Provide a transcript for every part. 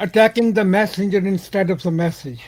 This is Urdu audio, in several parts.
Attacking the messenger instead of the message.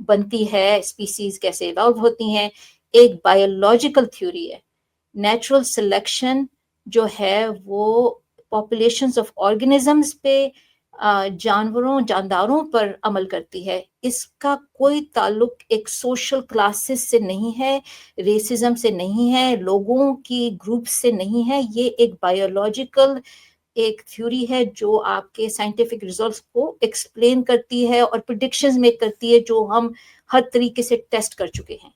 بنتی ہے, اسپیسیز کیسے ایوالو ہوتی ہیں. ایک بایولوجیکل تھیوری ہے. نیچرل سلیکشن جو ہے وہ پاپولیشنز آف آرگنزمز پہ, جانوروں جانداروں پر عمل کرتی ہے. اس کا کوئی تعلق ایک سوشل کلاسز سے نہیں ہے, ریسزم سے نہیں ہے, لوگوں کی گروپ سے نہیں ہے. یہ ایک بایولوجیکل ایک تھیوری ہے جو آپ کے سائنٹیفک ریزلٹس کو ایکسپلین کرتی ہے اور پریڈکشنز میک کرتی ہے جو ہم ہر طریقے سے ٹیسٹ کر چکے ہیں.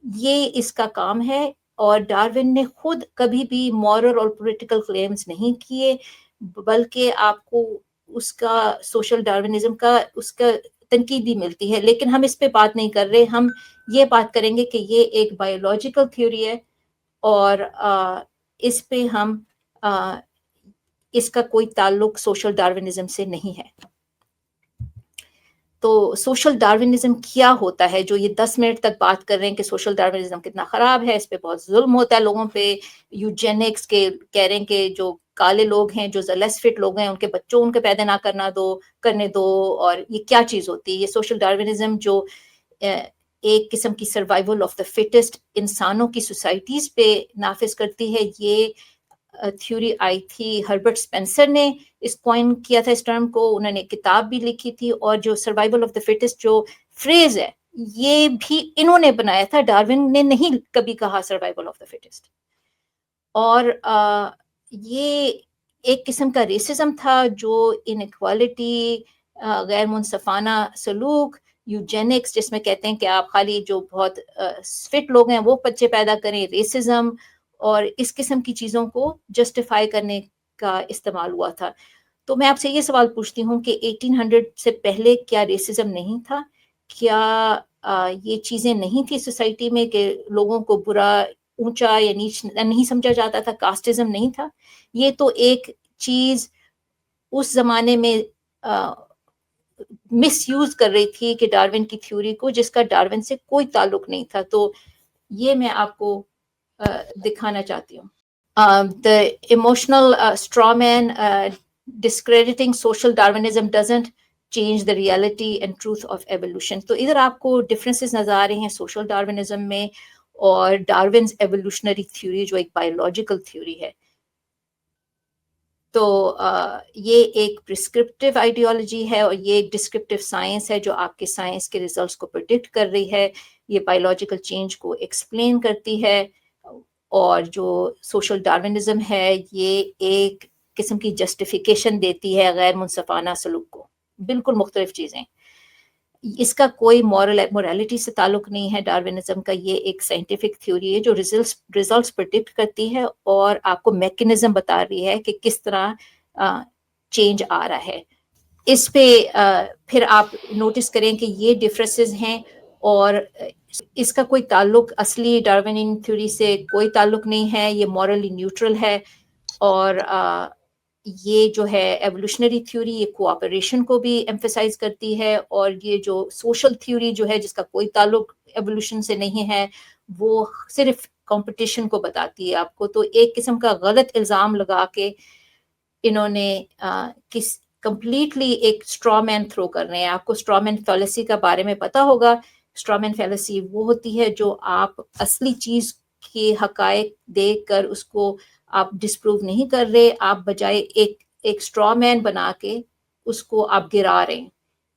یہ اس کا کام ہے. اور ڈارون نے خود کبھی بھی مورل اور پولیٹیکل کلیمز نہیں کیے, بلکہ آپ کو اس کا سوشل ڈارونزم کا اس کا تنقید بھی ملتی ہے. لیکن ہم اس پہ بات نہیں کر رہے, ہم یہ بات کریں گے کہ یہ ایک بایولوجیکل تھیوری ہے اور اس پہ ہم اس کا کوئی تعلق سوشل ڈارونزم سے نہیں ہے. تو سوشل ڈارونزم کیا ہوتا ہے, جو یہ 10 منٹ تک بات کر رہے ہیں کہ سوشل ڈارونزم کتنا خراب ہے, اس پہ بہت ظلم ہوتا ہے لوگوں پہ, یوجینکس کے کہہ رہے ہیں کہ جو کالے لوگ ہیں, جو لیس فٹ لوگ ہیں, ان کے بچوں ان کے پیدا نہ کرنے دو, اور یہ کیا چیز ہوتی ہے. یہ سوشل ڈارونزم جو ایک قسم کی سروائیول آف دا فٹسٹ انسانوں کی سوسائٹیز پہ نافذ کرتی ہے. یہ تھیوری آئی تھی, ہربرٹ اسپینسر نے اس کوائن کیا تھا اس ٹرم کو, انہوں نے کتاب بھی لکھی تھی. اور جو سروائیول آف دا فٹسٹ جو فریز ہے یہ بھی انہوں نے بنایا تھا, ڈارون نے نہیں کبھی کہا سروائیول آف دا فٹسٹ. اور یہ ایک قسم کا ریسزم تھا جو انیکوالٹی, غیر منصفانہ سلوک, یوجینکس جس میں کہتے ہیں کہ آپ خالی جو بہت فٹ لوگ ہیں وہ بچے پیدا کریں, ریسزم اور اس قسم کی چیزوں کو جسٹیفائی کرنے کا استعمال ہوا تھا. تو میں آپ سے یہ سوال پوچھتی ہوں کہ 1800 سے پہلے کیا ریسزم نہیں تھا؟ کیا یہ چیزیں نہیں تھی سوسائٹی میں کہ لوگوں کو برا, اونچا یا نیچ نہیں سمجھا جاتا تھا, کاسٹزم نہیں تھا؟ یہ تو ایک چیز اس زمانے میں مس یوز کر رہی تھی کہ ڈارون کی تھیوری کو, جس کا ڈارون سے کوئی تعلق نہیں تھا. تو یہ میں آپ کو دکھانا چاہتی ہوں. The emotional straw man discrediting social Darwinism doesn't change the reality and truth of evolution. تو ادھر آپ کو ڈفرینسز نظر آ رہے ہیں سوشل ڈارونزم میں اور ڈارونز ایوولوشنری تھیوری جو ایک بایولوجیکل تھیوری ہے. تو یہ ایک پرسکرپٹیو آئیڈیالوجی ہے اور یہ ایک ڈسکرپٹیو سائنس ہے جو آپ کے سائنس کے ریزلٹس کو پریڈکٹ کر رہی ہے. یہ بایولوجیکل چینج کو ایکسپلین کرتی ہے. اور جو سوشل ڈارونزم ہے یہ ایک قسم کی جسٹیفیکیشن دیتی ہے غیر منصفانہ سلوک کو. بالکل مختلف چیزیں. اس کا کوئی موریلٹی سے تعلق نہیں ہے ڈارونزم کا. یہ ایک سائنٹیفک تھیوری ہے جو ریزلٹس پریڈکٹ کرتی ہے اور آپ کو میکنزم بتا رہی ہے کہ کس طرح چینج آ رہا ہے. اس پہ پھر آپ نوٹس کریں کہ یہ ڈفرینسز ہیں اور اس کا کوئی تعلق اصلی ڈارونین تھیوری سے کوئی تعلق نہیں ہے. یہ مورلی نیوٹرل ہے. اور یہ جو ہے ایوولوشنری تھیوری یہ کوآپریشن کو بھی ایمفیسائز کرتی ہے. اور یہ جو سوشل تھیوری جو ہے جس کا کوئی تعلق ایوولوشن سے نہیں ہے وہ صرف کمپٹیشن کو بتاتی ہے آپ کو. تو ایک قسم کا غلط الزام لگا کے انہوں نے کمپلیٹلی ایک اسٹرا مین تھرو کر رہے ہیں. آپ کو اسٹرا مین فیلیسی کا بارے میں پتا ہوگا. اسٹرا مین فیلیسی وہ ہوتی ہے جو آپ اصلی چیز کے حقائق دیکھ کر اس کو آپ ڈسپروو نہیں کر رہے, آپ بجائے ایک اسٹرا مین بنا کے اس کو آپ گرا رہے ہیں.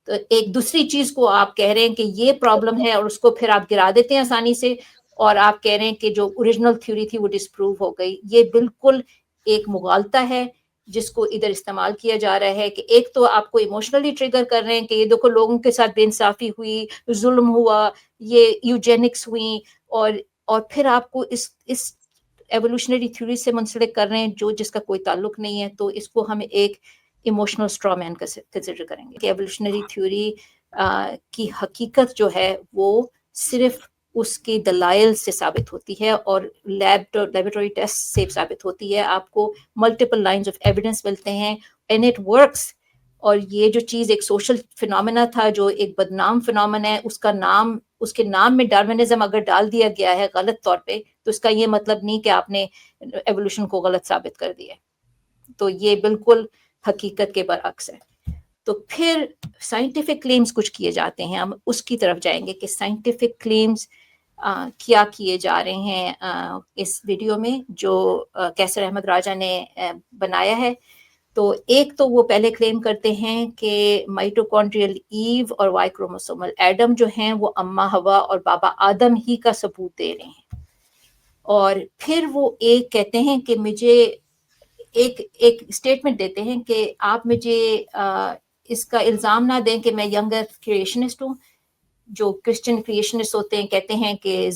تو ایک دوسری چیز کو آپ کہہ رہے ہیں کہ یہ پرابلم ہے اور اس کو پھر آپ گرا دیتے ہیں آسانی سے, اور آپ کہہ رہے ہیں کہ جو اوریجنل تھیوری تھی وہ ڈسپروو ہو گئی. یہ بالکل ایک مغالطہ ہے جس کو ادھر استعمال کیا جا رہا ہے کہ ایک تو آپ کو ایموشنلی ٹریگر کر رہے ہیں کہ یہ دیکھو لوگوں کے ساتھ بے انصافی ہوئی, ظلم ہوا, یہ یوجینکس ہوئی, اور پھر آپ کو اس ایوولوشنری تھیوری سے منسلک کر رہے ہیں جو جس کا کوئی تعلق نہیں ہے. تو اس کو ہم ایک ایموشنل اسٹرا مین کنسیڈر کریں گے کہ ایوولوشنری تھیوری کی حقیقت جو ہے وہ صرف اس کی دلائل سے ثابت ہوتی ہے اور لیبورٹری ٹیسٹ سے ثابت ہوتی ہے. آپ کو ملٹیپل لائنز آف ایویڈنس ملتے ہیں اینڈ اٹ ورکس. اور یہ جو چیز ایک سوشل فنامنا تھا جو ایک بدنام فنامنا ہے, اس کے نام میں ڈارونزم اگر ڈال دیا گیا ہے غلط طور پہ تو اس کا یہ مطلب نہیں کہ آپ نے ایوولوشن کو غلط ثابت کر دیا. تو یہ بالکل حقیقت کے برعکس ہے. تو پھر سائنٹیفک کلیمز کچھ کیے جاتے ہیں، ہم اس کی طرف جائیں گے کہ سائنٹیفک کلیمز کیا کیے جا رہے ہیں اس ویڈیو میں جو کیسر احمد راجہ نے بنایا ہے. تو ایک تو وہ پہلے کلیم کرتے ہیں کہ مائٹوکونڈریل ایو اور وائی کروموسومل ایڈم جو ہیں وہ اماں ہوا اور بابا آدم ہی کا ثبوت دے رہے ہیں. اور پھر وہ ایک کہتے ہیں کہ مجھے ایک اسٹیٹمنٹ دیتے ہیں کہ آپ مجھے اس کا الزام نہ دیں کہ میں ینگ ارتھ کریشنسٹ ہوں. جو کرسچن کریشنسٹ ہوتے ہیں کہتے ہیں کہ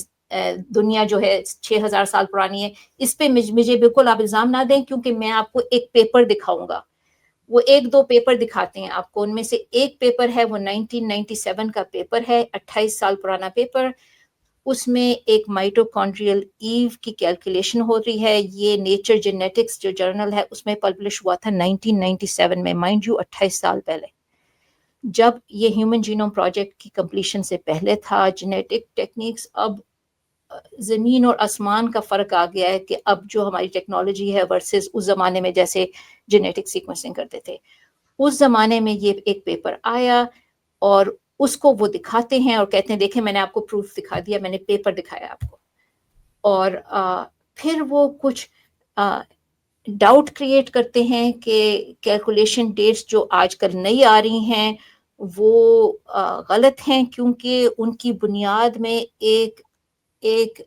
دنیا جو ہے 6000 سال پرانی ہے. اس پہ مجھے بالکل آپ الزام نہ دیں کیونکہ میں آپ کو ایک پیپر دکھاؤں گا. وہ 1-2 پیپر دکھاتے ہیں آپ کو. ان میں سے ایک پیپر ہے وہ 1997 کا پیپر ہے، 28 سال پرانا پیپر. اس میں ایک مائٹوکونڈریل ایو کی کیلکولیشن ہو رہی ہے. یہ نیچر جینیٹکس جو جرنل ہے اس میں پبلش ہوا تھا 1997 میں، مائنڈ یو 28 سال پہلے، جب یہ ہیومن جینوم پروجیکٹ کی کمپلیشن سے پہلے تھا. جینیٹک ٹیکنیکس اب زمین اور آسمان کا فرق آ گیا ہے کہ اب جو ہماری ٹیکنالوجی ہے ورسز اس زمانے میں جیسے جینیٹک سیکوینسنگ کرتے تھے. اس زمانے میں یہ ایک پیپر آیا اور اس کو وہ دکھاتے ہیں اور کہتے ہیں دیکھیں میں نے آپ کو پروف دکھا دیا، میں نے پیپر دکھایا آپ کو. اور پھر وہ کچھ ڈاؤٹ کریٹ کرتے ہیں کہ کیلکولیشن ڈیٹس جو آج کل نئی آ رہی ہیں وہ غلط ہیں کیونکہ ان کی بنیاد میں ایک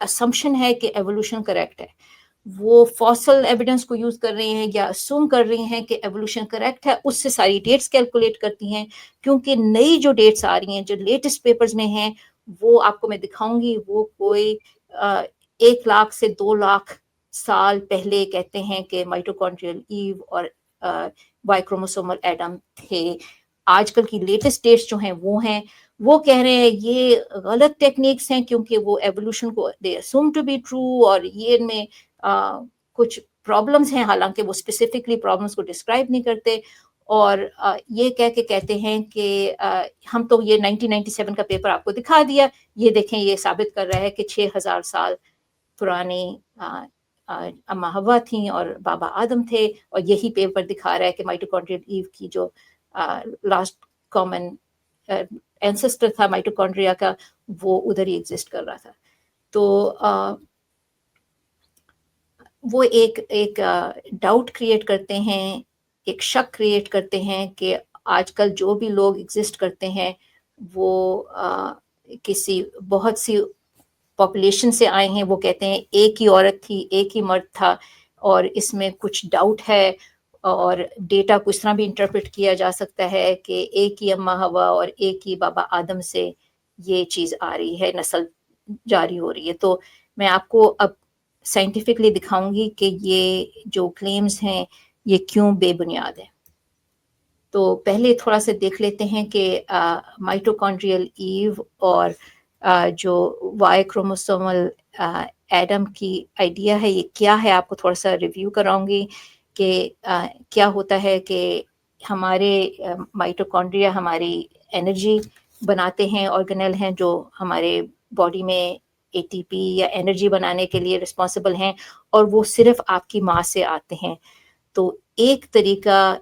اسمپشن ہے کہ ایوولوشن کریکٹ ہے. وہ فاسل ایویڈنس کو یوز کر رہے ہیں یا اسوم کر رہی ہیں کہ ایوولوشن کریکٹ ہے، اس سے ساری ڈیٹس کیلکولیٹ کرتی ہیں. کیونکہ نئی جو ڈیٹس آ رہی ہیں جو لیٹسٹ پیپرز میں ہیں وہ آپ کو میں دکھاؤں گی، وہ کوئی 1 لاکھ سے 2 لاکھ سال پہلے کہتے ہیں کہ مائٹوکونڈریل ایو اور وائی کروموسومل ایڈم تھے. آج کل کی لیٹسٹ ڈیٹس جو ہیں وہ کہہ رہے ہیں یہ غلط ٹیکنیکس ہیں کیونکہ وہ ایوولوشن کو دے اسوم ٹو بی ٹرو اور یہ ان میں کچھ پرابلمس ہیں، حالانکہ وہ اسپیسیفکلی پرابلمس کو ڈسکرائب نہیں کرتے. اور یہ کہتے ہیں کہ ہم تو یہ 1997 کا پیپر آپ کو دکھا دیا، یہ دیکھیں یہ ثابت کر رہا ہے کہ 6000 سال پرانی اماں ہوا تھیں اور بابا آدم تھے. اور یہی پیپر دکھا رہا ہے کہ مائٹوکونڈریل ایو کی جو لاسٹ کامن اینسسٹر تھا مائٹوکونڈریا کا وہ ادھر ہی ایگزسٹ کر رہا تھا. تو وہ ایک ڈاؤٹ کریٹ کرتے ہیں، ایک شک کریٹ کرتے ہیں کہ آج کل جو بھی لوگ ایگزسٹ کرتے ہیں وہ کسی بہت سی پاپولیشن سے آئے ہیں. وہ کہتے ہیں ایک ہی عورت تھی، ایک ہی مرد تھا اور اس میں کچھ ڈاؤٹ ہے اور ڈیٹا کو اس طرح بھی انٹرپریٹ کیا جا سکتا ہے کہ ایک ہی اماں ہوا اور ایک ہی بابا آدم سے یہ چیز آ رہی ہے، نسل جاری ہو رہی ہے. تو میں آپ کو اب سائنٹیفکلی دکھاؤں گی کہ یہ جو کلیمز ہیں یہ کیوں بے بنیاد ہے. تو پہلے تھوڑا سا دیکھ لیتے ہیں کہ مائٹوکونڈریل ایو اور جو وائی کروموسومل ایڈم کی آئیڈیا ہے یہ کیا ہے. آپ کو تھوڑا سا ریویو کراؤں گی کہ کیا ہوتا ہے کہ ہمارے مائٹوکونڈریا ہماری انرجی بناتے ہیں، آرگنل ہیں جو ہمارے باڈی میں اے ٹی پی یا انرجی بنانے کے لیے رسپانسبل ہیں اور وہ صرف آپ کی ماں سے آتے ہیں. تو ایک طریقہ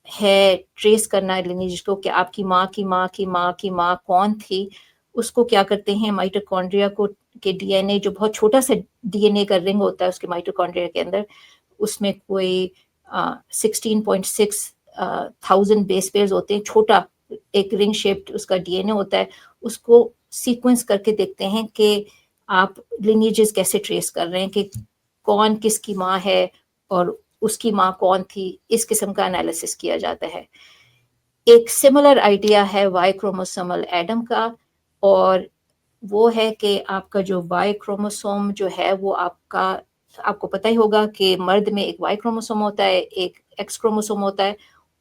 ہے ٹریس کرنا لینیج کو کہ آپ کی ماں کی ماں کی ماں کی ماں کون تھی. اس کو کیا کرتے ہیں مائٹوکونڈریا کو کے ڈی این اے جو بہت چھوٹا سا ڈی این اے کا رنگ ہوتا ہے اس کے مائٹوکونڈریا کے اندر، اس میں کوئی 16.6 thousand بیس پیئرز ہوتے ہیں. چھوٹا ایک رنگ شیپڈ اس کا ڈی این اے ہوتا ہے. اس کو سیکوینس کر کے دیکھتے ہیں کہ آپ لینیجز کیسے ٹریس کر رہے ہیں کہ کون کس کی ماں ہے اور اس کی ماں کون تھی. اس قسم کا انالیسس کیا جاتا ہے. ایک سملر آئیڈیا ہے وائی کروموسومل ایڈم کا، اور وہ ہے کہ آپ کا جو وائی کروموسوم جو ہے وہ آپ کو پتہ ہی ہوگا کہ مرد میں ایک وائی کروموسوم ہوتا ہے، ایک ایکس کروموسوم ہوتا ہے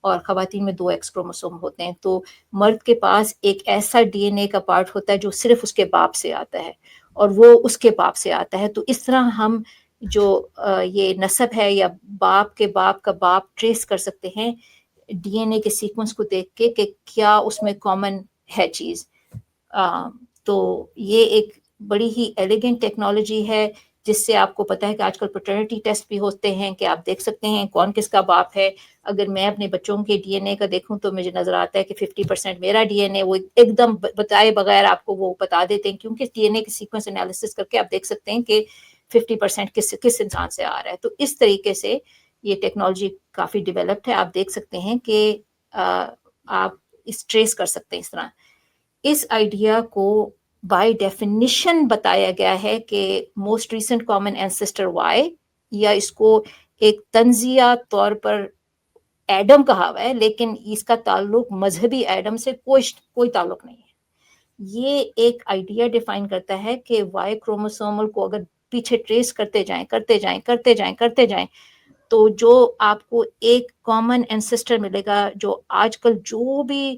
اور خواتین میں 2 ایکس کروموسوم ہوتے ہیں. تو مرد کے پاس ایک ایسا ڈی این اے کا پارٹ ہوتا ہے جو صرف اس کے باپ سے آتا ہے اور وہ اس کے باپ سے آتا ہے. تو اس طرح ہم جو یہ نسب ہے یا باپ کے باپ کا باپ ٹریس کر سکتے ہیں ڈی این اے کے سیکوینس کو دیکھ کے کہ کیا اس میں کامن ہے چیز. تو یہ ایک بڑی ہی ایلیگنٹ ٹیکنالوجی ہے جس سے آپ کو پتہ ہے کہ آج کل پیٹرنٹی ٹیسٹ بھی ہوتے ہیں کہ آپ دیکھ سکتے ہیں کون کس کا باپ ہے. اگر میں اپنے بچوں کے ڈی این اے کا دیکھوں تو مجھے نظر آتا ہے کہ 50% میرا ڈی این اے، وہ ایک دم بتائے بغیر آپ کو وہ بتا دیتے ہیں، کیونکہ ڈی این اے کی سیکوینس انالیسس کر کے آپ دیکھ سکتے ہیں کہ 50% کس انسان سے آ رہا ہے. تو اس طریقے سے یہ ٹیکنالوجی کافی ڈیولپڈ ہے. آپ دیکھ سکتے ہیں کہ آپ اس ٹریس کر سکتے ہیں اس طرح. اس آئیڈیا کو بائی ڈیفینیشن بتایا گیا ہے کہ most recent common ancestor Y, یا اس کو ایک تنزیہ طور پر ایڈم کہا ہوا ہے، لیکن اس کا تعلق مذہبی ایڈم سے کوئی تعلق نہیں ہے. یہ ایک آئیڈیا ڈیفائن کرتا ہے کہ وائی کروموسومل کو اگر پیچھے ٹریس کرتے جائیں تو جو آپ کو ایک کامن اینسسٹر ملے گا. جو آج کل جو بھی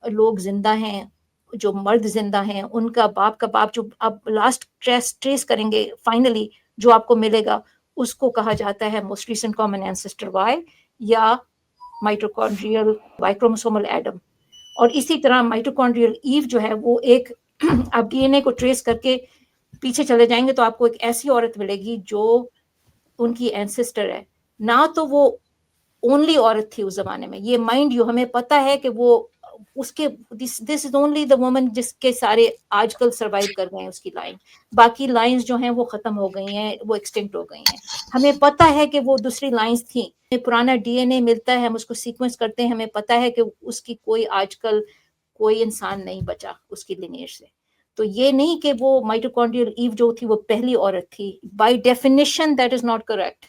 لوگ زندہ ہیں، جو مرد زندہ ہیں، ان کا باپ جو آپ لاسٹ ٹریس کریں گے، فائنلی جو آپ کو ملے گا اس کو کہا جاتا ہے most recent common ancestor Y یا مائٹوکونڈریل وائی کروموسومل ایڈم. اور اسی طرح مائٹوکونڈریل ایو جو ہے وہ ایک آپ ڈی این اے کو ٹریس کر کے پیچھے چلے جائیں گے تو آپ کو ایک ایسی عورت ملے گی جو ان کی اینسسٹر ہے. نہ تو وہ اونلی عورت تھی اس زمانے میں، یہ مائنڈ یو ہمیں پتہ ہے کہ وہ اس کے دس از اونلی دا وومن جس کے سارے آج کل سروائیو کر گئے ہیں اس کی لائن. باقی لائنز جو ہیں وہ ختم ہو گئی ہیں، وہ ایکسٹنکٹ ہو گئی ہیں. ہمیں پتہ ہے کہ وہ دوسری لائنز تھیں. ہمیں پرانا ڈی این اے ملتا ہے، ہم اس کو سیکوینس کرتے ہیں، ہمیں پتہ ہے کہ اس کی آج کل کوئی انسان نہیں بچا اس کی لینیج سے. تو یہ نہیں کہ وہ مائٹوکونڈریل ایو جو تھی وہ پہلی عورت تھی. By definition that is not correct.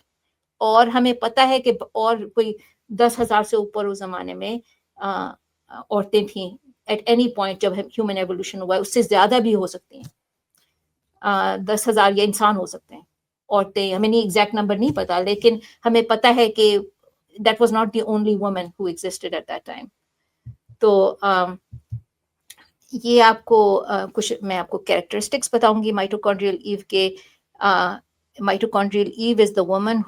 اور ہمیں پتہ ہے کہ اور کوئی 10,000 سے اوپر اس زمانے میں عورتیں تھیں ایٹ اینی پوائنٹ جب ہیومن ایوولوشن ہوا ہے. اس سے زیادہ بھی ہو سکتی ہیں، 10,000 یا انسان ہو سکتے ہیں عورتیں. ہمیں نہیں ایگزیکٹ نمبر نہیں پتا، لیکن ہمیں پتہ ہے کہ that was not the only woman who existed at that time. تو یہ آپ کو کچھ میں آپ کو کیریکٹرسٹکس بتاؤں گی مائٹوکونڈریل ایو کے. Mitochondrial Eve is the woman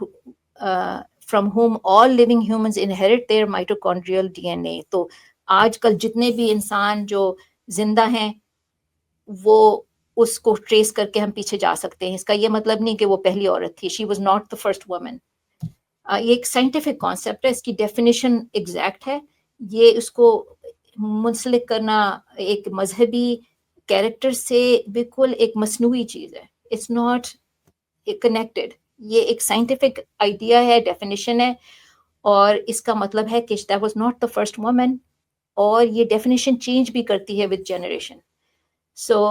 from whom all living humans inherit their mitochondrial DNA. تو آج کل جتنے بھی انسان جو زندہ ہیں وہ اس کو ٹریس کر کے ہم پیچھے جا سکتے ہیں. اس کا یہ مطلب نہیں کہ وہ پہلی عورت تھی. She was not the first woman. یہ ایک سائنٹیفک کانسیپٹ ہے، اس کی ڈیفینیشن ایگزیکٹ ہے. یہ اس کو منسلک کرنا ایک مذہبی کیریکٹر سے بالکل ایک مصنوعی چیز ہے. It's not connected. یہ ایک سائنٹیفک آئیڈیا ہے، ڈیفینیشن ہے، اور اس کا مطلب ہے کہ that was not the first woman. اور یہ ڈیفینیشن چینج بھی کرتی ہے ود جنریشن. سو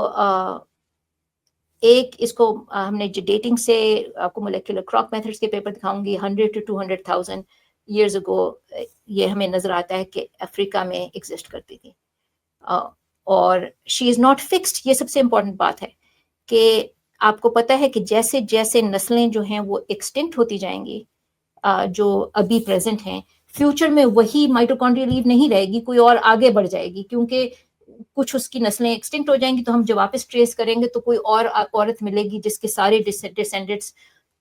ایک اس کو ہم نے ڈیٹنگ سے آپ کو مولیکولر کلاک میتھڈس کے پیپر دکھاؤں گی. 100 to 200,000 ایئرز اگو یہ ہمیں نظر آتا ہے کہ افریقہ میں ایگزسٹ کرتی تھی. اور شی از ناٹ فکسڈ. یہ سب سے امپورٹنٹ بات ہے کہ آپ کو پتہ ہے کہ جیسے جیسے نسلیں جو ہیں وہ ایکسٹنکٹ ہوتی جائیں گی جو ابھی پریزنٹ ہیں، فیوچر میں وہی مائٹوکونڈریل ایو نہیں رہے گی، کوئی اور آگے بڑھ جائے گی، کیونکہ کچھ اس کی نسلیں ایکسٹنکٹ ہو جائیں گی. تو ہم جب واپس ٹریس کریں گے تو کوئی اور عورت ملے گی جس کے سارے ڈسینڈنٹس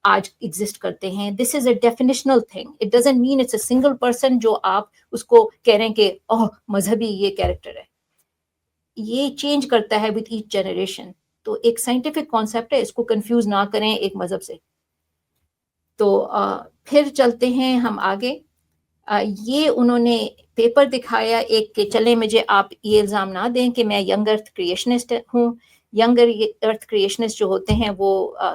آج ایگزسٹ کرتے ہیں. This is a definitional thing. It doesn't mean it's a single person جو آپ اس کو کہہ رہے ہیں کہ مذہبی یہ کیریکٹر ہے. یہ چینج کرتا ہے وتھ ایچ جنریشن. تو ایک سائنٹیفک کانسیپٹ ہے، اس کو کنفیوز نہ کریں ایک مذہب سے. تو پھر چلتے ہیں ہم آگے. یہ انہوں نے پیپر دکھایا ایک کہ چلیں مجھے آپ یہ الزام نہ دیں کہ میں ینگ ارتھ کریشنسٹ ہوں. ینگر ارتھ کریشنسٹ جو ہوتے ہیں وہ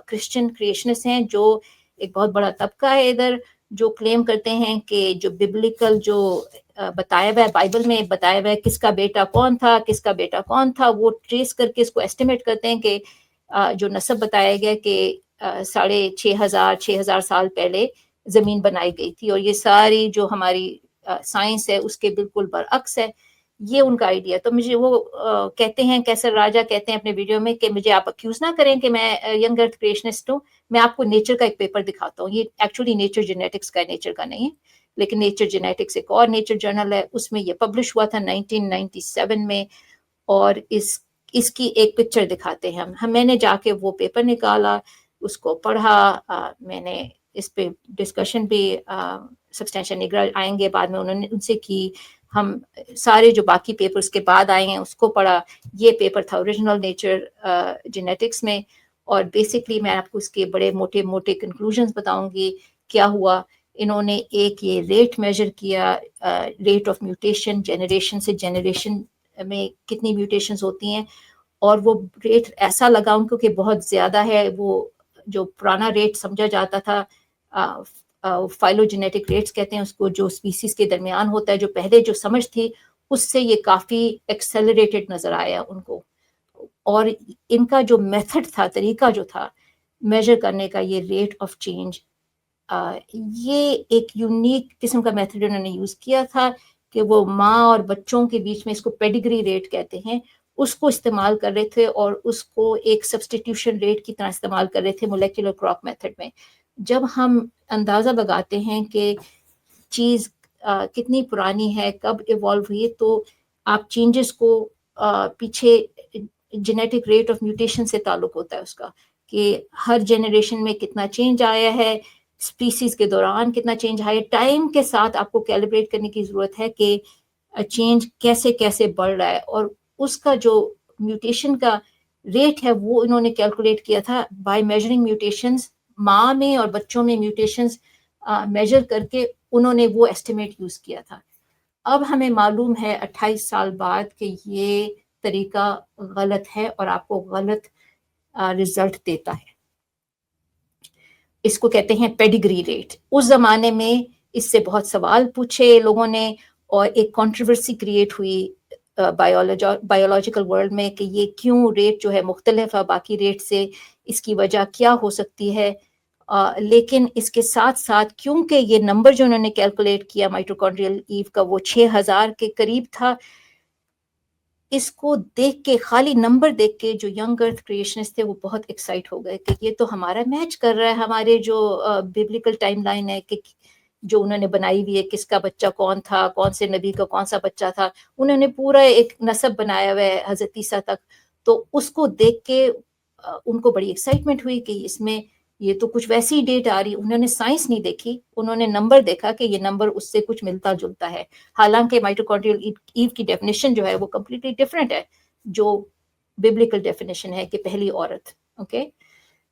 کرسچن کریشنسٹ ہیں، جو ایک بہت بڑا طبقہ ہے ادھر، جو کلیم کرتے ہیں کہ جو ببلیکل جو بتایا ہوا ہے، بائبل میں بتایا ہوا ہے کس کا بیٹا کون تھا، وہ ٹریس کر کے اس کو ایسٹیمیٹ کرتے ہیں کہ جو نسب بتایا گیا کہ 6,500 سال پہلے زمین بنائی گئی تھی. اور یہ ساری جو ہماری سائنس ہے اس کے بالکل برعکس ہے. یہ ان کا آئیڈیا. تو مجھے وہ کہتے ہیں، کیسر راجا کہتے ہیں اپنے ویڈیو میں کہ مجھے آپ اکیوز نہ کریں کہ میں ینگ ارتھ کریشنسٹ ہوں. میں آپ کو نیچر کا ایک پیپر دکھاتا ہوں. یہ ایکچولی نیچر جینیٹکس کا ہے، نیچر کا نہیں ہے، لیکن نیچر جینیٹکس ایک اور نیچر جرنل ہے، اس میں یہ پبلش ہوا تھا 1997 میں. اور اس کی ایک پکچر دکھاتے ہیں ہم. میں نے جا کے وہ پیپر نکالا، اس کو پڑھا. میں نے اس پہ ڈسکشن بھی سبسٹینشن نگرا آئیں گے بعد میں انہوں نے ان سے کی. ہم سارے جو باقی پیپرز کے بعد آئے ہیں اس کو پڑھا. یہ پیپر تھا اوریجنل نیچر جینیٹکس میں. اور بیسکلی میں آپ کو اس کے بڑے موٹے موٹے کنکلوژنس بتاؤں گی کیا ہوا. انہوں نے ایک یہ ریٹ میجر کیا, ریٹ آف میوٹیشن, جنریشن سے جنریشن میں کتنی میوٹیشنز ہوتی ہیں, اور وہ ریٹ ایسا لگا ان کو کہ بہت زیادہ ہے. وہ جو پرانا ریٹ سمجھا جاتا تھا, فائلوجینیٹک ریٹس کہتے ہیں اس کو, جو اسپیسیز کے درمیان ہوتا ہے, جو پہلے جو سمجھ تھی اس سے یہ کافی ایکسیلریٹڈ نظر آیا ان کو. اور ان کا جو میتھڈ تھا, طریقہ جو تھا میجر کرنے کا, یہ ریٹ آف چینج, یہ ایک یونیک قسم کا میتھڈ انہوں نے یوز کیا تھا کہ وہ ماں اور بچوں کے بیچ میں, اس کو پیڈیگری ریٹ کہتے ہیں, اس کو استعمال کر رہے تھے, اور اس کو ایک سبسٹیٹیوشن ریٹ کی طرح استعمال کر رہے تھے مولیکولر کراپ میتھڈ میں. جب ہم اندازہ لگاتے ہیں کہ چیز کتنی پرانی ہے, کب ایوالو ہوئی, تو آپ چینجز کو پیچھے جینیٹک ریٹ آف میوٹیشن سے تعلق ہوتا ہے اس کا, کہ ہر جنریشن میں کتنا چینج آیا ہے, اسپیسیز کے دوران کتنا چینج آیا. ٹائم کے ساتھ آپ کو کیلیبریٹ کرنے کی ضرورت ہے کہ چینج کیسے کیسے بڑھ رہا ہے, اور اس کا جو میوٹیشن کا ریٹ ہے وہ انہوں نے کیلکولیٹ کیا تھا بائی میجرنگ میوٹیشنز, ماں میں اور بچوں میں میوٹیشنز میجر کر کے انہوں نے وہ ایسٹیمیٹ یوز کیا تھا. اب ہمیں معلوم ہے 28 سال بعد کہ یہ طریقہ غلط ہے اور آپ کو غلط رزلٹ دیتا ہے. اس کو کہتے ہیں پیڈیگری ریٹ. اس زمانے میں اس سے بہت سوال پوچھے لوگوں نے, اور ایک کنٹروورسی کریٹ ہوئی بایولوجیکل ورلڈ میں کہ یہ کیوں ریٹ جو ہے مختلف ہے باقی ریٹ سے, اس کی وجہ کیا ہو سکتی ہے. لیکن اس کے ساتھ ساتھ کیونکہ یہ نمبر جو انہوں نے کیلکولیٹ کیا مائٹوکونڈریل ایو کا وہ 6000 کے قریب تھا, اس کو دیکھ کے, خالی نمبر دیکھ کے, جو ینگ ارتھ کریشنسٹ تھے وہ بہت ایکسائٹ ہو گئے کہ یہ تو ہمارا میچ کر رہا ہے ہمارے جو ببلیکل ٹائم لائن ہے, کہ جو انہوں نے بنائی ہوئی ہے, کس کا بچہ کون تھا, کون سے نبی کا کون سا بچہ تھا. انہوں نے پورا ایک نسب بنایا ہوا ہے حضرت عیسیٰ تک. تو اس کو دیکھ کے ان کو بڑی ایکسائٹمنٹ ہوئی کہ اس میں یہ تو کچھ ویسی ڈیٹ آ رہی. انہوں نے سائنس نہیں دیکھی, انہوں نے نمبر دیکھا کہ یہ نمبر اس سے کچھ ملتا جلتا ہے. حالانکہ مائٹوکونڈریل ایو کی ڈیفینیشن جو ہے وہ کمپلیٹلی ڈفرینٹ ہے جو ببلیکل ڈیفینیشن ہے کہ پہلی عورت. Okay,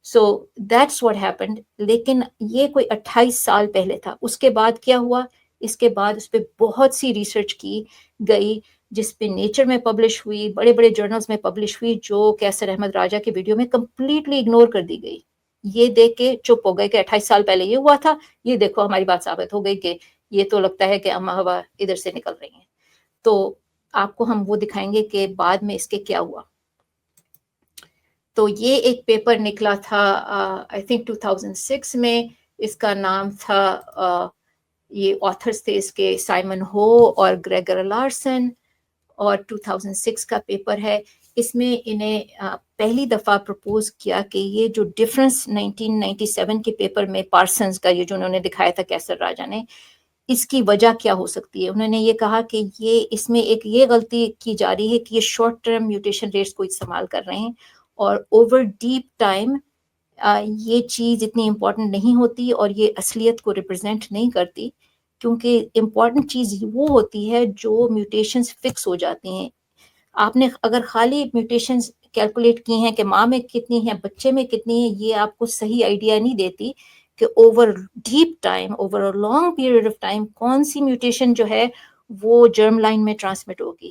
so that's what happened. لیکن یہ کوئی 28 سال پہلے تھا. اس کے بعد کیا ہوا, اس کے بعد اس پہ بہت سی ریسرچ کی گئی, جس پہ نیچر میں پبلش ہوئی, بڑے بڑے جرنلز میں پبلش ہوئی, جو کیسر احمد راجہ کے ویڈیو میں کمپلیٹلی اگنور کر دی گئی. یہ دیکھ کے چپ ہو گئے کہ 28 سال پہلے یہ ہوا تھا, یہ دیکھو ہماری بات ثابت ہو گئی کہ یہ تو لگتا ہے کہ اما ہوا ادھر سے نکل رہی ہیں. تو آپ کو ہم وہ دکھائیں گے کہ بعد میں اس کے کیا ہوا. تو یہ ایک پیپر نکلا تھا آئی تھنک 2006 میں. اس کا نام تھا, یہ آتھرس تھے اس کے سائمن ہو اور گریگر لارسن, اور 2006 کا پیپر ہے. اس میں انہیں پہلی دفعہ پرپوز کیا کہ یہ جو ڈفرنس 1997 کے پیپر میں پارسنز کا, یہ جو انہوں نے دکھایا تھا کیسر راجہ نے, اس کی وجہ کیا ہو سکتی ہے. انہوں نے یہ کہا کہ یہ اس میں ایک یہ غلطی کی جا رہی ہے کہ یہ شارٹ ٹرم میوٹیشن ریٹس کو استعمال کر رہے ہیں, اور اوور ڈیپ ٹائم یہ چیز اتنی امپورٹنٹ نہیں ہوتی, اور یہ اصلیت کو ریپرزینٹ نہیں کرتی, کیونکہ امپورٹنٹ چیز وہ ہوتی ہے جو میوٹیشنز فکس ہو جاتی ہیں. آپ نے اگر خالی میوٹیشنز کیلکولیٹ کی ہیں کہ ماں میں کتنی ہیں, بچے میں کتنی ہیں, یہ آپ کو صحیح آئیڈیا نہیں دیتی کہ over deep time, over a long period of time, کون سی میوٹیشن جو ہے وہ جرم لائن میں ٹرانسمٹ ہوگی.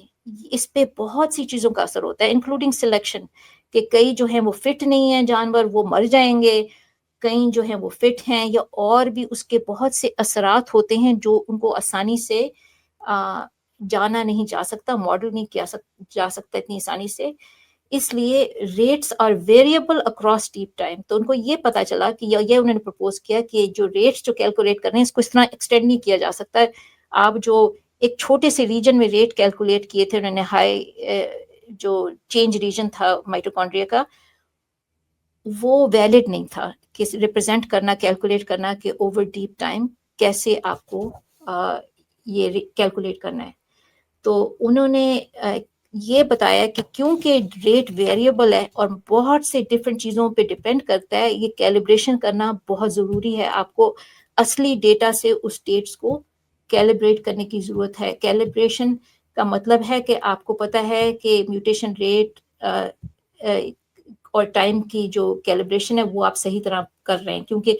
اس پہ بہت سی چیزوں کا اثر ہوتا ہے, انکلوڈنگ سلیکشن, کہ کئی جو ہیں وہ فٹ نہیں ہیں جانور, وہ مر جائیں گے, کئی جو ہیں وہ فٹ ہیں, یا اور بھی اس کے بہت سے اثرات ہوتے ہیں جو ان کو آسانی سے جانا نہیں جا سکتا, ماڈل نہیں کیا جا سکتا اتنی آسانی سے. اس لیے rates are variable across deep time. تو ان کو یہ پتا چلا کہ یہ انہوں نے پرپوز کیا کہ جو ریٹس جو کیلکولیٹ کر رہے ہیں اس کو اس طرح ایکسٹینڈ نہیں کیا جا سکتا ہے. آپ جو ایک چھوٹے سے ریجن میں ریٹ کیلکولیٹ کیے تھے انہوں نے, ہائی جو چینج ریجن تھا مائٹوکونڈریا کا, وہ ویلڈ نہیں تھا کہ ریپرزینٹ کرنا, کیلکولیٹ کرنا کہ اوور ڈیپ ٹائم کیسے آپ کو یہ کیلکولیٹ کرنا ہے. تو انہوں نے یہ بتایا کہ کیونکہ ریٹ ویریبل ہے اور بہت سے ڈفرینٹ چیزوں پہ ڈپینڈ کرتا ہے, یہ کیلیبریشن کرنا بہت ضروری ہے. آپ کو اصلی ڈیٹا سے اس ڈیٹس کو کیلیبریٹ کرنے کی ضرورت ہے. کیلیبریشن کا مطلب ہے کہ آپ کو پتہ ہے کہ میوٹیشن ریٹ اور ٹائم کی جو کیلیبریشن ہے وہ آپ صحیح طرح کر رہے ہیں، کیونکہ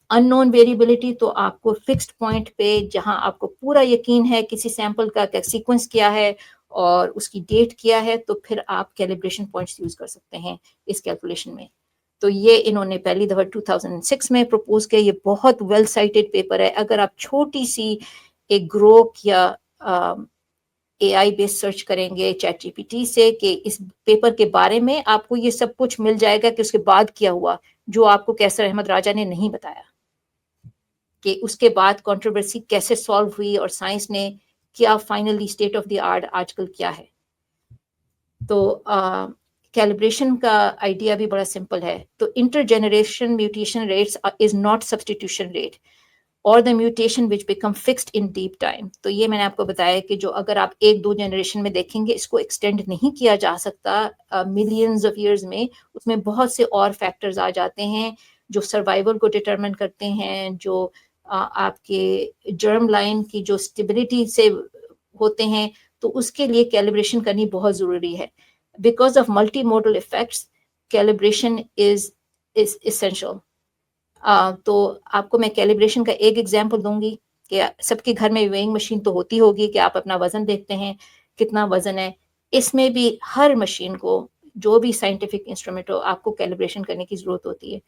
ان نون ویریبلٹی تو آپ کو فکسڈ پوائنٹ پہ جہاں آپ کو پورا یقین ہے کسی سیمپل کا سیکوینس کیا ہے اور اس کی ڈیٹ کیا ہے، تو پھر آپ کیلیبریشن پوائنٹس یوز کر سکتے ہیں اس کیلکولیشن میں. تو یہ انہوں نے پہلی دفعہ 2006 میں پروپوز کیا. یہ بہت ویل سائٹڈ پیپر ہے. اگر آپ چھوٹی سی ایک گروک یا اے آئی بیس سرچ کریں گے چیٹ جی پی ٹی سے کہ اس پیپر کے بارے میں، آپ کو یہ سب کچھ مل جائے گا کہ اس کے بعد کیا ہوا، جو آپ کو کیسر احمد راجہ نے نہیں بتایا کہ اس کے بعد کنٹروورسی کیسے سالو ہوئی اور سائنس نے کیا finally state of the art آج کل کیا ہے. تو کیلیبریشن کا آئیڈیا بھی بڑا سمپل ہے. تو inter generation mutation rates is not substitution rate اور the mutation which become fixed in deep time. تو یہ میں نے آپ کو بتایا کہ جو اگر آپ ایک دو جنریشن میں دیکھیں گے، اس کو ایکسٹینڈ نہیں کیا جا سکتا ملینز آف ایئرز میں. اس میں بہت سے اور فیکٹرز آ جاتے ہیں جو سروائیول کو ڈٹرمن کرتے ہیں، جو آپ کے جرم لائن کی جو اسٹیبلٹی سے ہوتے ہیں. تو اس کے لیے کیلیبریشن کرنی بہت ضروری ہے. Because of multi modal effects calibration is essential. تو آپ کو میں کیلیبریشن کا ایک ایگزامپل دوں گی کہ سب کے گھر میں ویئنگ مشین تو ہوتی ہوگی کہ آپ اپنا وزن دیکھتے ہیں کتنا وزن ہے. اس میں بھی ہر مشین کو، جو بھی سائنٹیفک انسٹرومنٹ ہو، آپ کو کیلیبریشن کرنے کی ضرورت ہوتی ہے.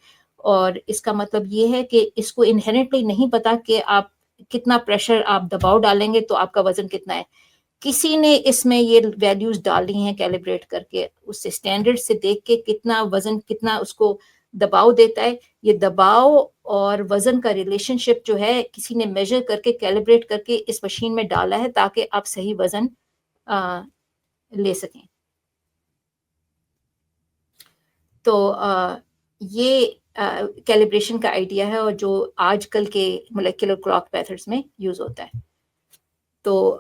اور اس کا مطلب یہ ہے کہ اس کو انہیرنٹلی نہیں پتا کہ آپ کتنا پریشر آپ دباؤ ڈالیں گے تو آپ کا وزن کتنا ہے. کسی نے اس میں یہ ویلیوز ڈالی ہیں کیلیبریٹ کر کے، اس سے اسٹینڈرڈ سے دیکھ کے کتنا وزن کتنا اس کو دباؤ دیتا ہے. یہ دباؤ اور وزن کا ریلیشن شپ جو ہے کسی نے میجر کر کے کیلیبریٹ کر کے اس مشین میں ڈالا ہے تاکہ آپ صحیح وزن لے سکیں. تو یہ کیلیبریشن کا آئیڈیا ہے اور جو آج کل کے مولیکولر کلاک میتھڈز میں یوز ہوتا ہے. تو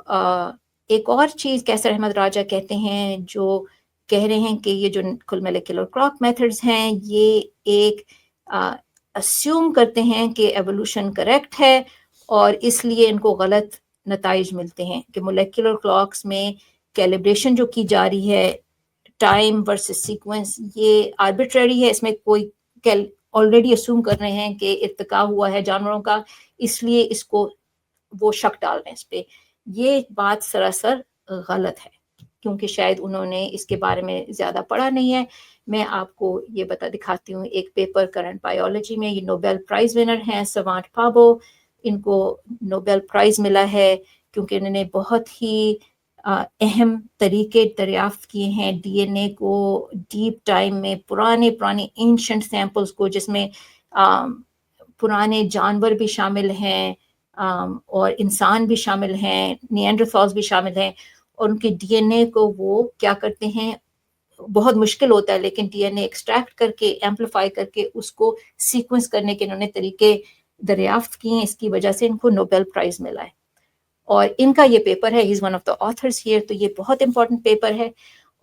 ایک اور چیز کیسر احمد راجہ کہتے ہیں، جو کہہ رہے ہیں کہ یہ جو کل مولیکولر کلاک میتھڈز ہیں یہ ایک اسیوم کرتے ہیں کہ ایوولوشن کریکٹ ہے اور اس لیے ان کو غلط نتائج ملتے ہیں کہ مولیکولر کلاکس میں کیلیبریشن جو کی جا رہی ہے ٹائم ورسز سیکوینس یہ آربیٹری ہے. اس میں کوئی آلریڈی اسیوم کر رہے ہیں کہ ارتقاء ہوا ہے جانوروں کا، اس لیے اس کو وہ شک ڈال رہے ہیں اس پہ. یہ بات سراسر غلط ہے کیونکہ شاید انہوں نے اس کے بارے میں زیادہ پڑھا نہیں ہے. میں آپ کو یہ دکھاتی ہوں ایک پیپر کرنٹ بایولوجی میں. یہ نوبیل پرائز ونر ہیں سوانٹ پابو. ان کو نوبیل پرائز ملا ہے کیونکہ انہوں نے بہت ہی اہم طریقے دریافت کیے ہیں ڈی این اے کو ڈیپ ٹائم میں، پرانے اینشنٹ سیمپلز کو جس میں پرانے جانور بھی شامل ہیں اور انسان بھی شامل ہیں، نیانڈرتھالز بھی شامل ہیں. اور ان کے ڈی این اے کو وہ کیا کرتے ہیں، بہت مشکل ہوتا ہے لیکن ڈی این اے ایکسٹریکٹ کر کے ایمپلیفائی کر کے اس کو سیکوینس کرنے کے انہوں نے طریقے دریافت کیے ہیں. اس کی وجہ سے ان کو نوبیل پرائز ملا ہے اور ان کا یہ پیپر ہے. He is one of the authors here. تو یہ بہت امپورٹنٹ پیپر ہے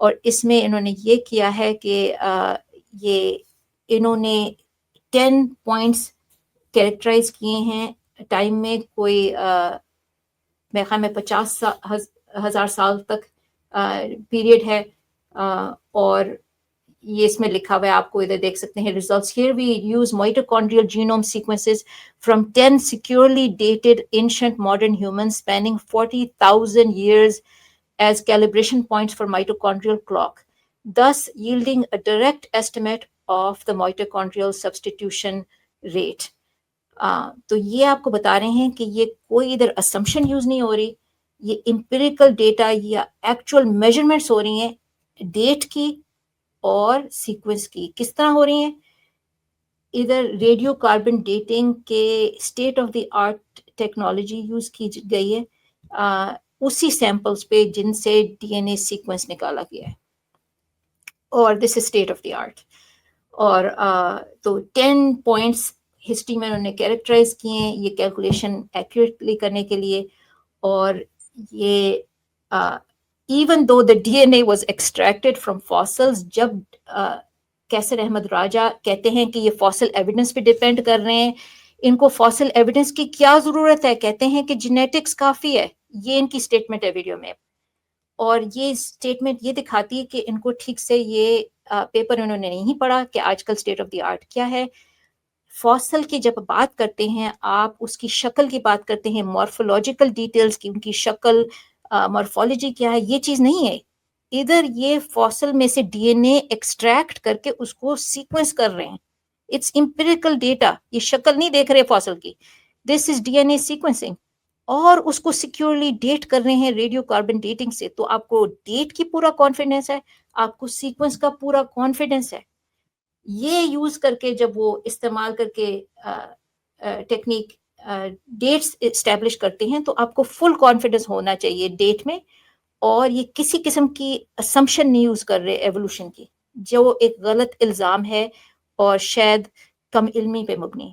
اور اس میں انہوں نے یہ کیا ہے کہ یہ انہوں نے 10 پوائنٹس کیریکٹرائز کیے ہیں ٹائم میں. کوئی میرے خیال میں 50,000 سال تک پیریڈ ہے اور یہ اس میں لکھا ہوا ہے، آپ کو ادھر دیکھ سکتے ہیں results. Here we use mitochondrial genome sequences from 10 securely dated ancient modern humans spanning 40,000 years as calibration points for mitochondrial clock, thus yielding a direct estimate of the mitochondrial substitution rate. تو یہ آپ کو بتا رہے ہیں کہ یہ کوئی ادھر اسمپشن یوز نہیں ہو رہی، یہ امپیریکل ڈیٹا یا ایکچوئل میجرمنٹس ہو رہی ہیں ڈیٹ کی اور سیکوینس کی. کس طرح ہو رہی ہیں؟ ادھر ریڈیو کاربن ڈیٹنگ کے state of the art technology use کی گئی ہے اسی سیمپلس پہ جن سے ڈی این اے سیکوینس نکالا گیا ہے اور دس از اسٹیٹ آف دی آرٹ. اور تو 10 پوائنٹس ہسٹری میں انہوں نے کیریکٹرائز کیے ہیں یہ کیلکولیشن ایکوریٹلی کرنے کے لیے. اور یہ even though the D N A was extracted from fossils, جب کیسر احمد راجہ کہتے ہیں کہ یہ فاسل ایویڈنس پہ ڈیپینڈ کر رہے ہیں، ان کو فاسل ایویڈنس کی کیا ضرورت ہے؟ کہتے ہیں کہ جینیٹکس کافی ہے. یہ ان کی اسٹیٹمنٹ ہے ویڈیو میں. اور یہ اسٹیٹمنٹ یہ دکھاتی ہے کہ ان کو ٹھیک سے یہ پیپر انہوں نے نہیں پڑھا کہ آج کل اسٹیٹ آف دی آرٹ کیا ہے. فاسل کی جب بات کرتے ہیں آپ اس کی شکل کی بات کرتے ہیں, مارفولوجیکل ڈیٹیلز کی, ان کی شکل مارفولوجی کیا ہے, یہ چیز نہیں ہے. ادھر یہ فاسل میں سے ڈی این اے ایکسٹریکٹ کر کے اس کو سیکوینس کر رہے ہیں. اٹس امپیریکل ڈیٹا, یہ شکل نہیں دیکھ رہے فاسل کی, دس از ڈی این اے سیکوینسنگ, اور اس کو سیکیورلی ڈیٹ کر رہے ہیں ریڈیو کاربن ڈیٹنگ سے. تو آپ کو ڈیٹ کی پورا کانفیڈنس ہے, آپ کو سیکوینس کا پورا کانفیڈنس ہے. یہ یوز کر کے جب وہ استعمال کر کے ٹیکنیک ڈیٹس اسٹیبلش کرتے ہیں تو آپ کو فل کانفیڈنس ہونا چاہیے ڈیٹ میں, اور یہ کسی قسم کی اسمپشن نہیں یوز کر رہے ایوولوشن کی, جو ایک غلط الزام ہے اور شاید کم علمی پہ مبنی.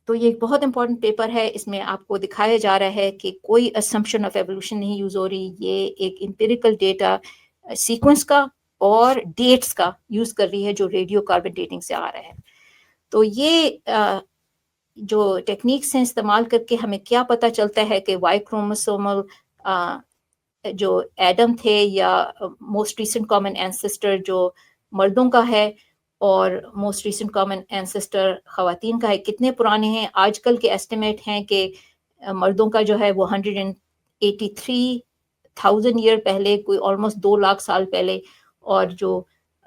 تو یہ ایک بہت امپورٹنٹ پیپر ہے, اس میں آپ کو دکھایا جا رہا ہے کہ کوئی اسمپشن آف ایوولوشن نہیں یوز ہو رہی, یہ ایک امپیریکل ڈیٹا سیکوینس کا اور ڈیٹس کا یوز کر رہی ہے جو ریڈیو کاربن ڈیٹنگ سے آ رہا ہے. تو یہ جو ٹیکنیکس ہیں استعمال کر کے ہمیں کیا پتہ چلتا ہے کہ وائی کروموسومل جو ایڈم تھے یا موسٹ ریسنٹ کامن اینسسٹر جو مردوں کا ہے اور موسٹ ریسنٹ کامن اینسسٹر خواتین کا ہے, کتنے پرانے ہیں. آج کل کے ایسٹیمیٹ ہیں کہ مردوں کا جو ہے وہ 183,000 ایئر پہلے, کوئی آلموسٹ 2 لاکھ سال پہلے, اور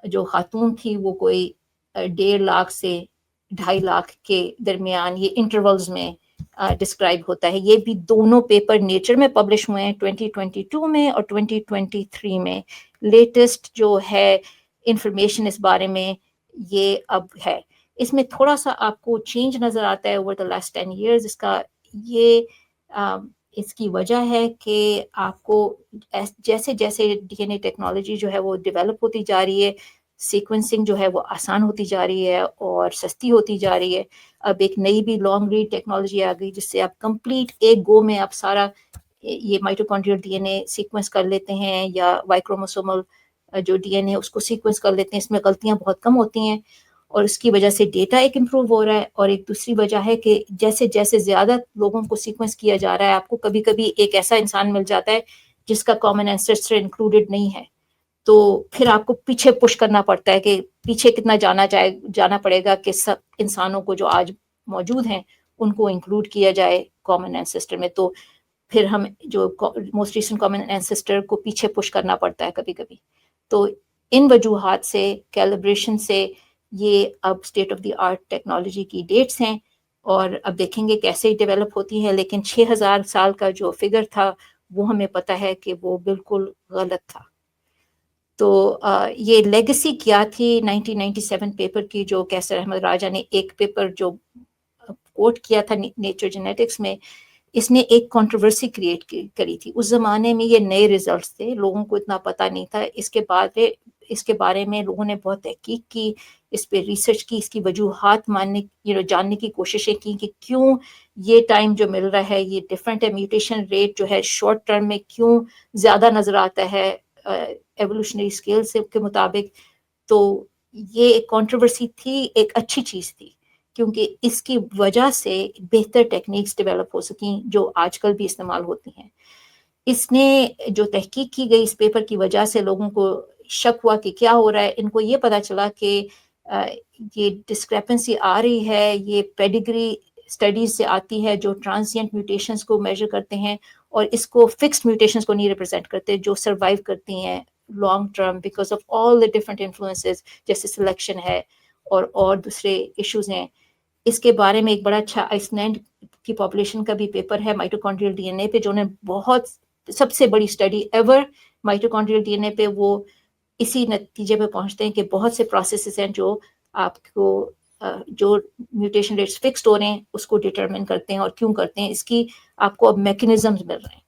جو خاتون تھی وہ کوئی 1.5 لاکھ سے 2.5 لاکھ کے درمیان, یہ انٹرولز میں ڈسکرائب ہوتا ہے. یہ بھی دونوں پیپر نیچر میں پبلش ہوئے ہیں 2022 میں اور 2023 میں. لیٹسٹ جو ہے انفارمیشن اس بارے میں یہ اب ہے. اس میں تھوڑا سا آپ کو چینج نظر آتا ہے اوور دا لاسٹ 10 ایئرز. اس کی وجہ ہے کہ آپ کو جیسے جیسے ڈی این اے ٹیکنالوجی جو ہے وہ ڈیولپ ہوتی جا رہی ہے, سیکوینسنگ جو ہے وہ آسان ہوتی جا رہی ہے اور سستی ہوتی جا رہی ہے. اب ایک نئی بھی لانگ ریڈ ٹیکنالوجی آ گئی جس سے آپ کمپلیٹ ایک گو میں آپ سارا یہ mitochondrial D N A sequence کر لیتے ہیں, یا وائی کروموسومل جو ڈی این اے اس کو سیکوینس کر لیتے ہیں. اس میں غلطیاں بہت کم ہوتی ہیں اور اس کی وجہ سے ڈیٹا ایک امپروو ہو رہا ہے. اور ایک دوسری وجہ ہے کہ جیسے جیسے زیادہ لوگوں کو سیکوینس کیا جا رہا ہے, آپ کو کبھی کبھی ایک ایسا انسان مل جاتا ہے جس کا کامن اینسسٹر انکلوڈیڈ نہیں ہے, تو پھر آپ کو پیچھے پش کرنا پڑتا ہے کہ پیچھے کتنا جانا پڑے گا کہ سب انسانوں کو جو آج موجود ہیں ان کو انکلوڈ کیا جائے کامن اینسسٹر میں. تو پھر ہم جو موسٹ ریسنٹ کامن اینسسٹر کو پیچھے پش کرنا پڑتا ہے کبھی کبھی. تو ان وجوہات سے, کیلیبریشن سے, یہ اب state of the art technology کی ڈیٹس ہیں, اور اب دیکھیں گے کیسے ڈیولپ ہوتی ہیں. لیکن 6,000 سال کا جو فگر تھا وہ ہمیں پتہ ہے کہ وہ بالکل غلط تھا. تو یہ لیگسی کیا تھی 1997 پیپر کی, جو کیسر احمد راجہ نے ایک پیپر جو کوٹ کیا تھا نیچر جینیٹکس میں, اس نے ایک کنٹروورسی کریٹ کری تھی. اس زمانے میں یہ نئے ریزلٹس تھے, لوگوں کو اتنا پتہ نہیں تھا. اس کے بارے میں لوگوں نے بہت تحقیق کی, اس پہ ریسرچ کی, اس کی وجوہات جاننے کی کوششیں کی کہ کیوں یہ ٹائم جو مل رہا ہے یہ ڈفرینٹ ہے, میوٹیشن ریٹ جو ہے شارٹ ٹرم میں کیوں زیادہ نظر آتا ہے ایوولوشنری اسکیل سے کے مطابق. تو یہ ایک کنٹروورسی تھی, ایک اچھی چیز تھی, کیونکہ اس کی وجہ سے بہتر ٹیکنیکس ڈیولپ ہو سکیں جو آج کل بھی استعمال ہوتی ہیں. اس نے جو تحقیق کی گئی اس پیپر کی وجہ سے لوگوں کو شک ہوا کہ کیا ہو رہا ہے. ان کو یہ پتہ چلا کہ یہ ڈسکریپنسی آ رہی ہے, یہ پیڈیگری اسٹڈیز سے آتی ہے جو ٹرانزینٹ میوٹیشنز کو میجر کرتے ہیں, اور اس کو فکسڈ میوٹیشنز کو نہیں ریپرزینٹ کرتے جو سروائیو کرتی ہیں long term because of all the different influences, جیسے سلیکشن ہے اور دوسرے ایشوز ہیں. اس کے بارے میں ایک بڑا اچھا آئس لینڈ کی پاپولیشن کا بھی پیپر ہے مائٹوکونڈریل ڈی این اے پہ, جو نے بہت سب سے بڑی study ever mitochondrial D N A پہ, وہ اسی نتیجے پہ پہنچتے ہیں کہ بہت سے پروسیسز ہیں جو آپ کو جو میوٹیشن ریٹس فکسڈ ہو رہے ہیں اس کو ڈٹرمن کرتے ہیں, اور کیوں کرتے ہیں اس کی آپ کو اب میکنزمز مل رہے ہیں.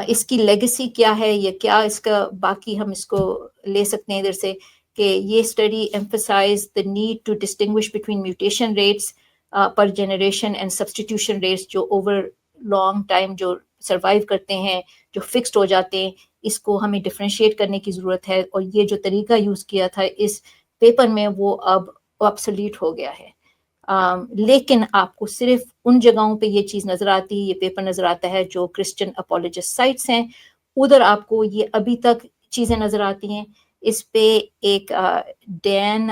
اس کی لیگسی کیا ہے, یہ کیا اس کا باقی ہم اس کو لے سکتے ہیں ادھر سے, کہ یہ study emphasise the need to distinguish between mutation rates per generation and substitution rates جو اوور لانگ ٹائم جو سروائیو کرتے ہیں, جو فکسڈ ہو جاتے ہیں, اس کو ہمیں ڈفرینشیٹ کرنے کی ضرورت ہے. اور یہ جو طریقہ یوز کیا تھا اس پیپر میں وہ اب آبسولیٹ ہو گیا ہے. لیکن آپ کو صرف ان جگہوں پہ یہ چیز نظر آتی ہے، یہ پیپر نظر آتا ہے جو کرسچن اپولوجسٹ سائٹس ہیں، ادھر آپ کو یہ ابھی تک چیزیں نظر آتی ہیں. اس پہ ایک ڈین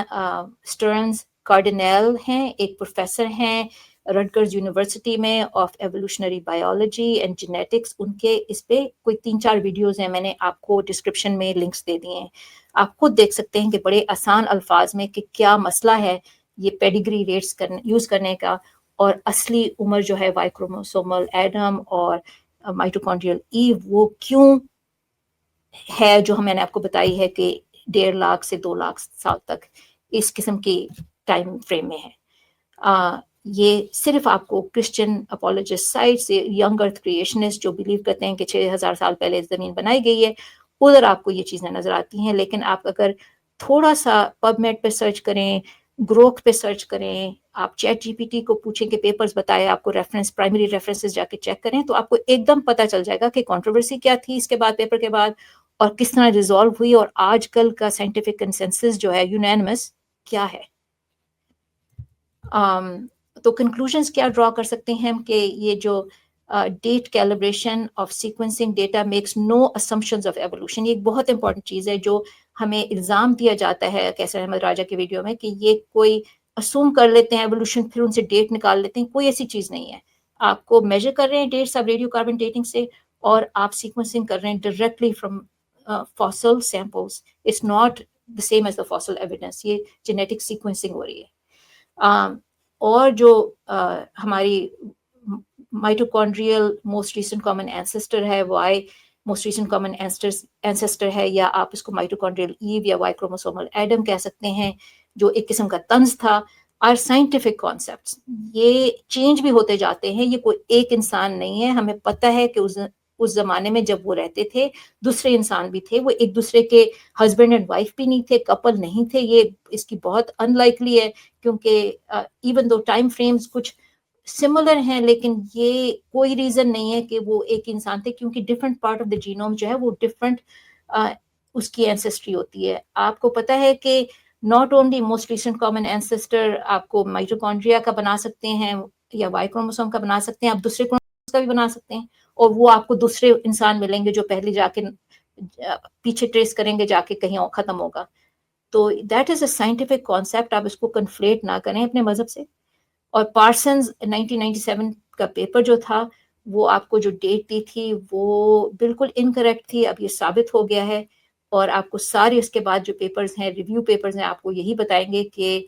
سٹرنز کارڈینیل ہیں، ایک پروفیسر ہیں رٹگرز یونیورسٹی میں of evolutionary biology and genetics, ان کے اس پہ کوئی 3-4 ویڈیوز ہیں، میں نے آپ کو ڈسکرپشن میں لنکس دے دیے ہیں. آپ خود دیکھ سکتے ہیں کہ بڑے آسان الفاظ میں کہ کیا مسئلہ ہے یہ پیڈیگری ریٹس یوز کرنے کا، اور اصلی عمر جو ہے وائی کروموسومل ایڈم اور مائٹوکونڈریل ایو وہ کیوں ہے جو میں نے آپ کو بتائی ہے کہ 1.5 لاکھ سے 2 لاکھ سال تک اس قسم کی ٹائم فریم میں ہے. یہ صرف آپ کو کرسچن اپولوجسٹ سائٹ سے ینگ ارتھ کریشنسٹ جو بلیو کرتے ہیں کہ 6,000 سال پہلے زمین بنائی گئی ہے، ادھر آپ کو یہ چیزیں نظر آتی ہیں. لیکن آپ اگر تھوڑا سا پب میڈ پہ سرچ کریں، گروک پہ سرچ کریں، آپ چیٹ جی پی ٹی کو پوچھیں کہ پیپرز بتائے آپ کو ریفرنس، پرائمری ریفرنسز جا کے چیک کریں، تو آپ کو ایک دم پتہ چل جائے گا کہ کنٹروورسی کیا تھی اس کے بعد، پیپر کے بعد، اور کس طرح ریزالو ہوئی، اور آج کل کا سائنٹیفک کنسنسس جو ہے یونینمس کیا ہے. تو کنکلوژنس کیا ڈرا کر سکتے ہیں ہم کہ یہ جو date calibration of sequencing data makes no assumptions of evolution, یہ ایک بہت امپورٹنٹ چیز ہے جو ہمیں الزام دیا جاتا ہے کیسر احمد راجہ کے ویڈیو میں کہ یہ کوئی اسوم کر لیتے ہیں ایوولوشن، پھر ان سے ڈیٹ نکال لیتے ہیں. کوئی ایسی چیز نہیں ہے. آپ کو میجر کر رہے ہیں ڈیٹس آپ ریڈیو کاربن ڈیٹنگ سے، اور آپ سیکوینسنگ کر رہے ہیں directly from fossil samples. It's not the same as the fossil evidence, یہ جینیٹک سیکوینسنگ ہو رہی ہے. اور جو ہماری mitochondrial most recent common ancestor ہے، Y most recent common ancestor ہے، یا آپ اس کو مائٹوکونڈریل ایو یا وائی کروموسومل ایڈم کہہ سکتے ہیں، جو ایک قسم کا طنز تھا. آر سائنٹیفک کانسیپٹس یہ چینج بھی ہوتے جاتے ہیں، یہ کوئی ایک انسان نہیں ہے. ہمیں پتہ ہے کہ اس زمانے میں جب وہ رہتے تھے دوسرے انسان بھی تھے، وہ ایک دوسرے کے ہسبینڈ اینڈ وائف بھی نہیں تھے، کپل نہیں تھے. یہ اس کی بہت ان لائکلی ہے، کیونکہ ایون دو ٹائم فریمز کچھ سملر ہیں، لیکن یہ کوئی ریزن نہیں ہے کہ وہ ایک انسان تھے، کیونکہ different part of the genome جو ہے وہ ڈفرنٹ اس کی اینسسٹری ہوتی ہے. آپ کو پتہ ہے کہ not only most recent common ancestor آپ کو مائٹوکونڈریا کا بنا سکتے ہیں یا وائی کروموسوم کا بنا سکتے ہیں، آپ دوسرے کروموسوم کا بھی بنا سکتے ہیں، اور وہ آپ کو دوسرے انسان ملیں گے جو پہلے جا کے پیچھے ٹریس کریں گے جا کے کہیں اور ختم ہوگا. تو that is a scientific concept, آپ اس کو کنفلیٹ نہ کریں اپنے مذہب سے. اور پارسنز 1997 کا پیپر جو تھا وہ آپ کو جو ڈیٹ دی تھی وہ بالکل انکریکٹ تھی، اب یہ ثابت ہو گیا ہے. اور آپ کو سارے اس کے بعد جو پیپرز ہیں، ریویو پیپرز ہیں، آپ کو یہی بتائیں گے کہ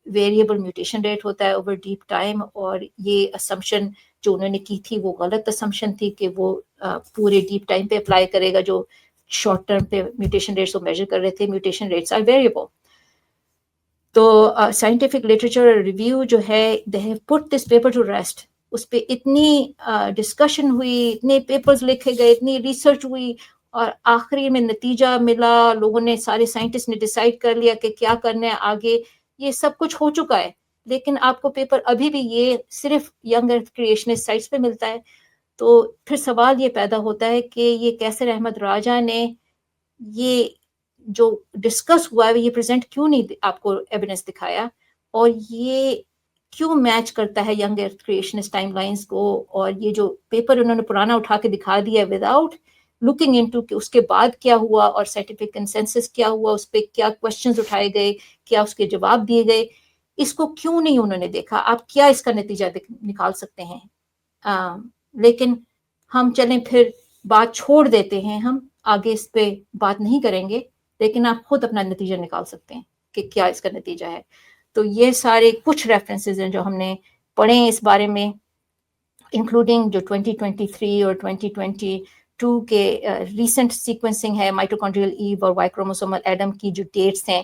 ویریبل میوٹیشن ریٹ ہوتا ہے اوور ڈیپ ٹائم، اور یہ اسمپشن جو انہوں نے کی تھی وہ غلط اسمپشن تھی کہ وہ پورے ڈیپ ٹائم پہ اپلائی کرے گا. جو شارٹ ٹرم پہ میوٹیشن ریٹس وہ میجر کر رہے تھے، میوٹیشن ریٹس آر ویریبل. تو سائنٹیفک لٹریچر ریویو جو ہے they have put this paper to rest. اس پہ اتنی ڈسکشن ہوئی، اتنے پیپرز لکھے گئے، اتنی ریسرچ ہوئی، اور آخری میں نتیجہ ملا. لوگوں نے، سارے سائنٹسٹ نے ڈیسائیڈ کر لیا کہ کیا کرنا ہے آگے. یہ سب کچھ ہو چکا ہے، لیکن آپ کو پیپر ابھی بھی یہ صرف ینگ ارتھ کریشنسٹ سائٹس پہ ملتا ہے. تو پھر سوال یہ پیدا ہوتا ہے کہ یہ کیسر احمد راجہ نے یہ جو ڈسکس ہوا ہے یہ پریزنٹ کیوں نہیں آپ کو ایویڈنس دکھایا، اور یہ کیوں میچ کرتا ہے ینگ ارتھ کریشنسٹ ٹائم لائنز کو. اور یہ جو پیپر انہوں نے پرانا اٹھا کے دکھا دیا ہے وداؤٹ لوکنگ انٹو کہ اس کے بعد کیا ہوا اور سائنٹیفک کنسنسس کیا ہوا، اس پہ کیا کوشچنز اٹھائے گئے، کیا اس کے جواب دیے گئے، اس کو کیوں نہیں انہوں نے دیکھا. آپ کیا اس کا نتیجہ نکال سکتے ہیں؟ لیکن ہم چلیں پھر بات چھوڑ دیتے ہیں، ہم آگے اس پہ بات نہیں کریں گے، لیکن آپ خود اپنا نتیجہ نکال سکتے ہیں کہ کیا اس کا نتیجہ ہے. تو یہ سارے کچھ ریفرنسز ہیں جو ہم نے پڑھے ہیں اس بارے میں، انکلوڈنگ جو 2023 اور 2022 کے ریسنٹ سیکوینسنگ ہے مائٹوکونڈریل ایو اور وائی کروموسومل ایڈم کی جو ڈیٹس ہیں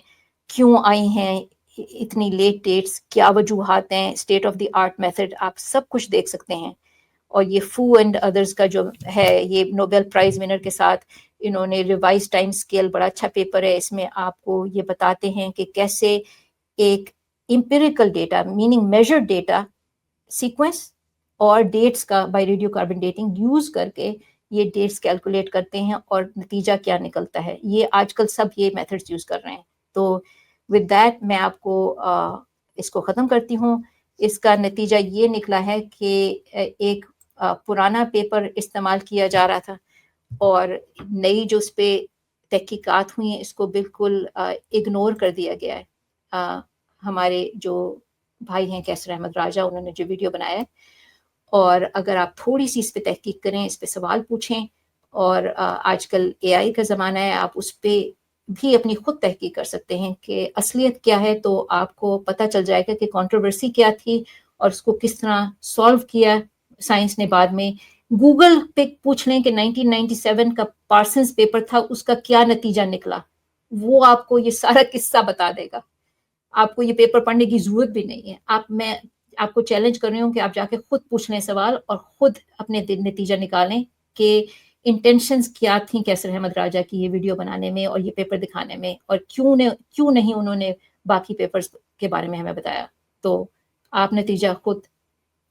کیوں آئی ہیں اتنی لیٹ ڈیٹس، کیا وجوہات ہیں، state of the art method, آپ سب کچھ دیکھ سکتے ہیں. اور یہ فو اینڈ ادرس کا جو ہے یہ نوبل پرائز ونر کے ساتھ انہوں نے ریوائز ٹائم اسکیل، بڑا اچھا پیپر ہے. اس میں آپ کو یہ بتاتے ہیں کہ کیسے ایک empirical data meaning measured data sequence اور ڈیٹس کا by radio carbon dating use کر کے یہ ڈیٹس کیلکولیٹ کرتے ہیں اور نتیجہ کیا نکلتا ہے. یہ آج کل سب یہ میتھڈس یوز کر رہے ہیں. تو ود دیٹ میں آپ کو اس کو ختم کرتی ہوں. اس کا نتیجہ یہ نکلا ہے کہ ایک پرانا پیپر استعمال کیا جا رہا تھا اور نئی جو اس پہ تحقیقات ہوئی ہیں اس کو بالکل اگنور کر دیا گیا ہے. ہمارے جو بھائی ہیں کیسر احمد راجہ انہوں نے جو ویڈیو بنایا ہے، اور اگر آپ تھوڑی سی اس پہ تحقیق کریں، اس پہ سوال پوچھیں، اور آج کل اے آئی کا زمانہ ہے، آپ اس پہ بھی اپنی خود تحقیق کر سکتے ہیں کہ اصلیت کیا ہے، تو آپ کو پتہ چل جائے گا کہ کنٹروورسی کیا تھی اور اس کو کس طرح سالو کیا سائنس نے بعد میں. گوگل پہ پوچھ لیں کہ 1997 کا پارسنس پیپر تھا، اس کا کیا نتیجہ نکلا، وہ آپ کو یہ سارا قصہ بتا دے گا. آپ کو یہ پیپر پڑھنے کی ضرورت بھی نہیں ہے. میں آپ کو چیلنج کر رہی ہوں کہ آپ جا کے خود پوچھ لیں سوال اور خود اپنے نتیجہ نکالیں کہ انٹینشنز کیا تھیں کیسر احمد راجہ کی یہ ویڈیو بنانے میں اور یہ پیپر دکھانے میں، اور کیوں نہیں انہوں نے باقی پیپرز کے بارے میں ہمیں بتایا. تو آپ نتیجہ خود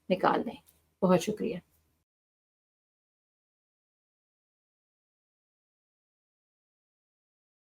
نکال لیں. بہت شکریہ.